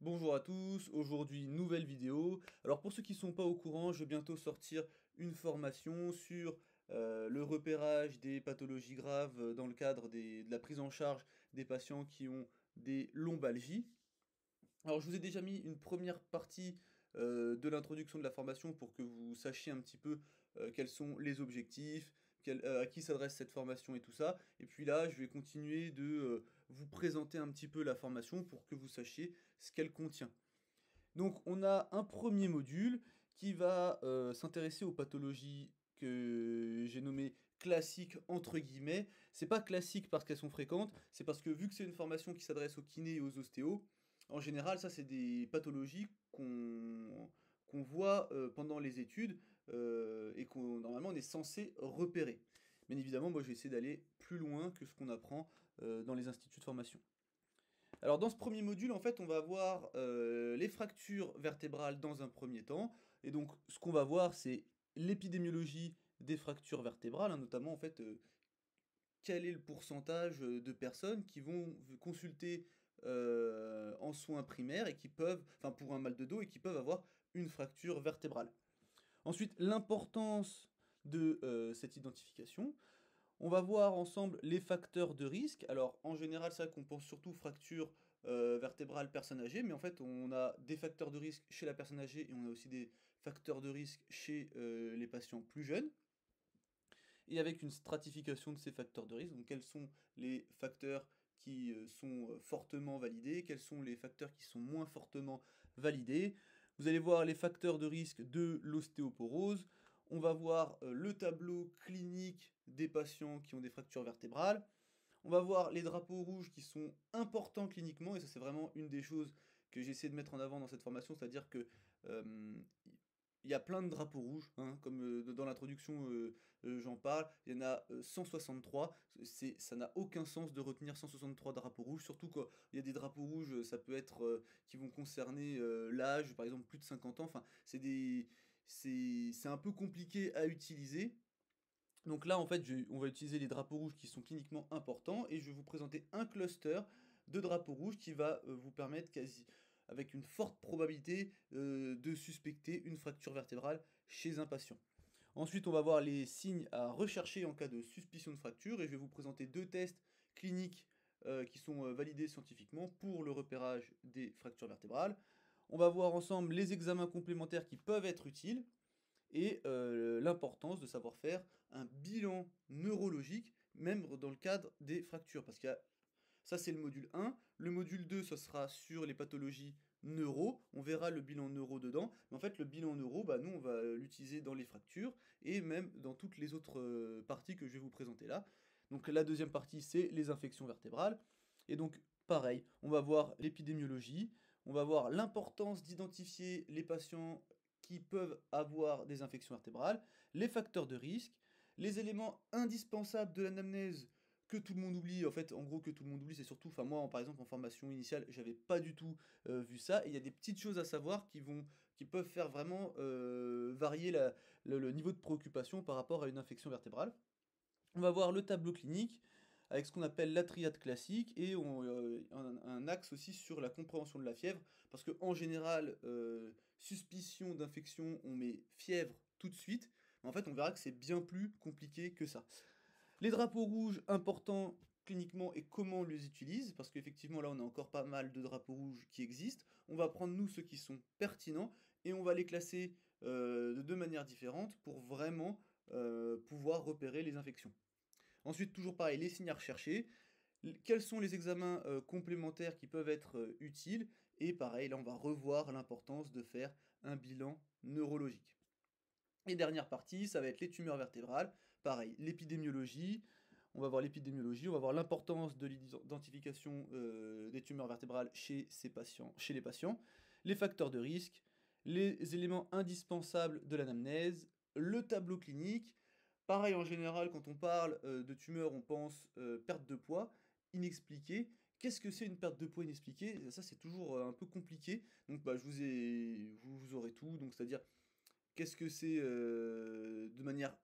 Bonjour à tous, aujourd'hui nouvelle vidéo. Alors pour ceux qui ne sont pas au courant, je vais bientôt sortir une formation sur le repérage des pathologies graves dans le cadre de la prise en charge des patients qui ont des lombalgies. Alors je vous ai déjà mis une première partie de l'introduction de la formation pour que vous sachiez un petit peu quels sont les objectifs, à qui s'adresse cette formation et tout ça. Et puis là, je vais continuer de vous présenter un petit peu la formation pour que vous sachiez ce qu'elle contient. Donc on a un premier module qui va s'intéresser aux pathologies que j'ai nommées classiques entre guillemets. C'est pas classique parce qu'elles sont fréquentes, c'est parce que vu que c'est une formation qui s'adresse aux kinés et aux ostéos, en général ça c'est des pathologies qu'on voit pendant les études et qu'on normalement on est censé repérer. Bien évidemment, moi je vais essayer d'aller plus loin que ce qu'on apprend dans les instituts de formation. Alors dans ce premier module, en fait, on va voir les fractures vertébrales dans un premier temps. Et donc ce qu'on va voir, c'est l'épidémiologie des fractures vertébrales, hein, notamment en fait quel est le pourcentage de personnes qui vont consulter en soins primaires et qui peuvent, enfin pour un mal de dos et qui peuvent avoir une fracture vertébrale. Ensuite, l'importance de cette identification. On va voir ensemble les facteurs de risque. Alors, en général, c'est vrai qu'on pense surtout fracture vertébrale personne âgée, mais en fait, on a des facteurs de risque chez la personne âgée et on a aussi des facteurs de risque chez les patients plus jeunes. Et avec une stratification de ces facteurs de risque, donc quels sont les facteurs qui sont fortement validés, quels sont les facteurs qui sont moins fortement validés. Vous allez voir les facteurs de risque de l'ostéoporose. On va voir le tableau clinique des patients qui ont des fractures vertébrales. On va voir les drapeaux rouges qui sont importants cliniquement, et ça c'est vraiment une des choses que j'essaie de mettre en avant dans cette formation, c'est-à-dire que euh, il y a plein de drapeaux rouges, hein, comme dans l'introduction j'en parle, il y en a 163, ça n'a aucun sens de retenir 163 drapeaux rouges, surtout quand il y a des drapeaux rouges, ça peut être qui vont concerner l'âge, par exemple plus de 50 ans, enfin c'est un peu compliqué à utiliser. Donc là, en fait, on va utiliser les drapeaux rouges qui sont cliniquement importants et je vais vous présenter un cluster de drapeaux rouges qui va vous permettre avec une forte probabilité de suspecter une fracture vertébrale chez un patient. Ensuite, on va voir les signes à rechercher en cas de suspicion de fracture et je vais vous présenter deux tests cliniques qui sont validés scientifiquement pour le repérage des fractures vertébrales. On va voir ensemble les examens complémentaires qui peuvent être utiles et l'importance de savoir faire un bilan neurologique, même dans le cadre des fractures. Parce que ça, c'est le module 1. Le module 2, ce sera sur les pathologies neuro. On verra le bilan neuro dedans. Mais en fait, le bilan neuro, bah, nous, on va l'utiliser dans les fractures et même dans toutes les autres parties que je vais vous présenter là. Donc la deuxième partie, c'est les infections vertébrales. Et donc, pareil, on va voir l'épidémiologie, on va voir l'importance d'identifier les patients qui peuvent avoir des infections vertébrales, les facteurs de risque, les éléments indispensables de l'anamnèse que tout le monde oublie. En fait, en gros, que tout le monde oublie, c'est surtout, enfin moi, par exemple, en formation initiale, j'avais pas du tout vu ça. Et il y a des petites choses à savoir qui peuvent faire vraiment varier le niveau de préoccupation par rapport à une infection vertébrale. On va voir le tableau clinique avec ce qu'on appelle la triade classique et un axe aussi sur la compréhension de la fièvre parce qu'en général, suspicion d'infection, on met fièvre tout de suite, mais en fait on verra que c'est bien plus compliqué que ça. Les drapeaux rouges importants cliniquement et comment on les utilise, parce qu'effectivement là on a encore pas mal de drapeaux rouges qui existent. On va prendre nous ceux qui sont pertinents et on va les classer de deux manières différentes pour vraiment pouvoir repérer les infections. Ensuite, toujours pareil, les signes à rechercher. Quels sont les examens complémentaires qui peuvent être utiles? Et pareil, là, on va revoir l'importance de faire un bilan neurologique. Et dernière partie, ça va être les tumeurs vertébrales. Pareil, l'épidémiologie. On va voir l'épidémiologie, on va voir l'importance de l'identification des tumeurs vertébrales chez ces patients, chez les patients, les facteurs de risque, les éléments indispensables de l'anamnèse, le tableau clinique. Pareil, en général, quand on parle de tumeur, on pense perte de poids inexpliquée. Qu'est-ce que c'est une perte de poids inexpliquée? Ça, c'est toujours un peu compliqué. Donc, bah, vous aurez tout. Donc, c'est-à-dire, qu'est-ce que c'est de manière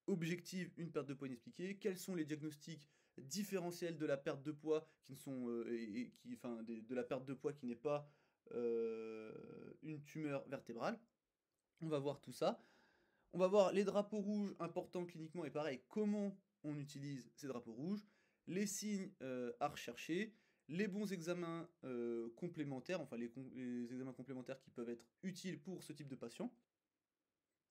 objective une perte de poids inexpliquée? Quels sont les diagnostics différentiels de la perte de poids qui ne sont, et qui, enfin, de la perte de poids qui n'est pas une tumeur vertébrale. On va voir tout ça. On va voir les drapeaux rouges importants cliniquement et pareil, comment on utilise ces drapeaux rouges, les signes à rechercher, les bons examens complémentaires, enfin les examens complémentaires qui peuvent être utiles pour ce type de patient.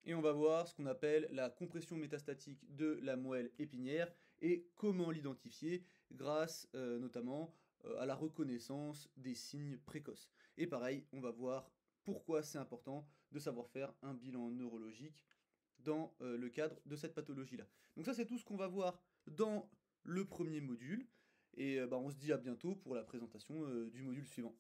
Et on va voir ce qu'on appelle la compression métastatique de la moelle épinière et comment l'identifier grâce notamment à la reconnaissance des signes précoces. Et pareil, on va voir pourquoi c'est important de savoir faire un bilan neurologique dans le cadre de cette pathologie-là. Donc ça, c'est tout ce qu'on va voir dans le premier module. Et on se dit à bientôt pour la présentation du module suivant.